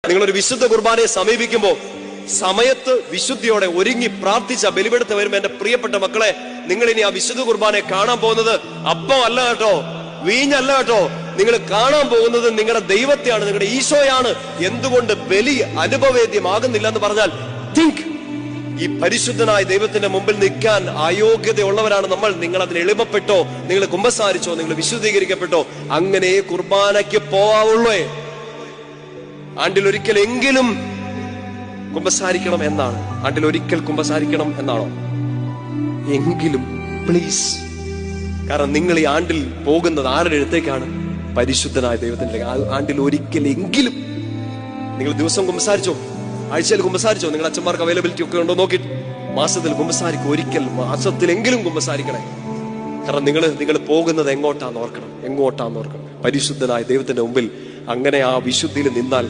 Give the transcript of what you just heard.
നിങ്ങളൊരു വിശുദ്ധ കുർബാനയെ സമീപിക്കുമ്പോൾ സമയത്ത് വിശുദ്ധിയോടെ ഒരുങ്ങി പ്രാർത്ഥിച്ച ബലിപീഠത്തിൽ വരുമ്പോൾ എന്റെ പ്രിയപ്പെട്ട മക്കളെ, നിങ്ങൾ ഇനി ആ വിശുദ്ധ കുർബാനയെ കാണാൻ പോകുന്നത് അപ്പം അല്ല കേട്ടോ, വീഞ്ഞല്ല കേട്ടോ. നിങ്ങൾ കാണാൻ പോകുന്നത് നിങ്ങളുടെ ദൈവത്തെയാണ്, നിങ്ങളുടെ ഈശോയാണ്. എന്തുകൊണ്ട് ബലി അനുഭവേദ്യമാകുന്നില്ല എന്ന് പറഞ്ഞാൽ, തിങ്ക്, ഈ പരിശുദ്ധനായ ദൈവത്തിന്റെ മുമ്പിൽ നിൽക്കാൻ അയോഗ്യതയുള്ളവരാണ് നമ്മൾ. നിങ്ങൾ അതിന് എളിമപ്പെട്ടോ, നിങ്ങൾ കുമ്പസാരിച്ചോ, നിങ്ങൾ വിശുദ്ധീകരിക്കപ്പെട്ടോ, അങ്ങനെ കുർബാനയ്ക്ക് പോവാവുള്ളൂ. ആണ്ടിൽ ഒരിക്കലെങ്കിലും കുമ്പസാരിക്കണം എന്നാണ്. ആണ്ടിൽ ഒരിക്കൽ കുമ്പസാരിക്കണം എന്നാണോ? എങ്കിലും പ്ലീസ്. കാരണം നിങ്ങൾ ഈ ആണ്ടിൽ പോകുന്നത് ആരുടെ അടുത്തേക്കാണ്? പരിശുദ്ധനായ ദൈവത്തിന്റെ. ആണ്ടിൽ ഒരിക്കലെങ്കിലും നിങ്ങൾ ദിവസം കുമ്പസാരിച്ചോ, ആഴ്ചയിൽ കുമ്പസാരിച്ചോ, നിങ്ങളുടെ അച്ഛന്മാർക്ക് അവൈലബിലിറ്റി ഒക്കെ ഉണ്ടോ നോക്കിയിട്ട് മാസത്തിൽ കുമ്പസാരിക്കും. ഒരിക്കൽ മാസത്തിലെങ്കിലും കുമ്പസാരിക്കണേ. കാരണം നിങ്ങൾ പോകുന്നത് എങ്ങോട്ടാന്ന് ഓർക്കണം. പരിശുദ്ധനായ ദൈവത്തിന്റെ മുമ്പിൽ അങ്ങനെ ആ വിശുദ്ധിയിൽ നിന്നാൽ